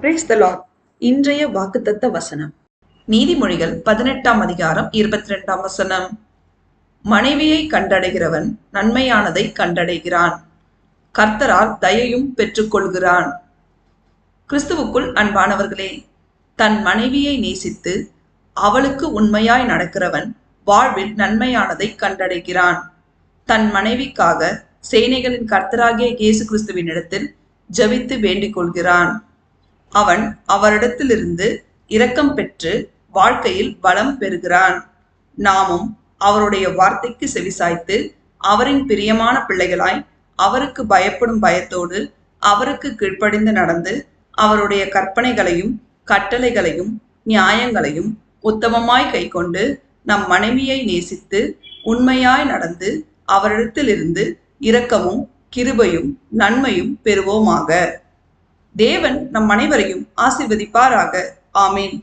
Praise the Lord. இன்றைய வாக்குத்தத்த வசனம் நீதிமொழிகள் 18ஆம் அதிகாரம் 22ஆம் வசனம். மனைவியை கண்டடைகிறவன் நன்மையானதை கண்டடைகிறான், கர்த்தரால் தயையும் பெற்றுக்கொள்கிறான். கிறிஸ்துவுக்குள் அன்பானவர்களே, தன் மனைவியை நேசித்து அவளுக்கு உண்மையாய் நடக்கிறவன் வாழ்வில் நன்மையானதை கண்டடைகிறான். தன் மனைவிக்காக சேனைகளின் கர்த்தராகிய இயேசு கிறிஸ்துவின் இடத்தில் ஜெபித்து வேண்டிக் கொள்கிறான். அவன் அவரிடத்திலிருந்து இரக்கம் பெற்று வாழ்க்கையில் பலம் பெறுகிறான். நாமும் அவருடைய வார்த்தைக்கு செவிசாய்த்து அவரின் பிரியமான பிள்ளைகளாய் அவருக்கு பயப்படும் பயத்தோடு அவருக்கு கீழ்ப்படிந்து நடந்து அவருடைய கற்பனைகளையும் கட்டளைகளையும் நியாயங்களையும் உத்தமமாய் கைக்கொண்டு நம் மனைவியை நேசித்து உண்மையாய் நடந்து அவரிடத்திலிருந்து இரக்கமும் கிருபையும் நன்மையும் பெறுவோமாக. தேவன் நம் அனைவரையும் ஆசீர்வதிப்பாராக. ஆமேன்.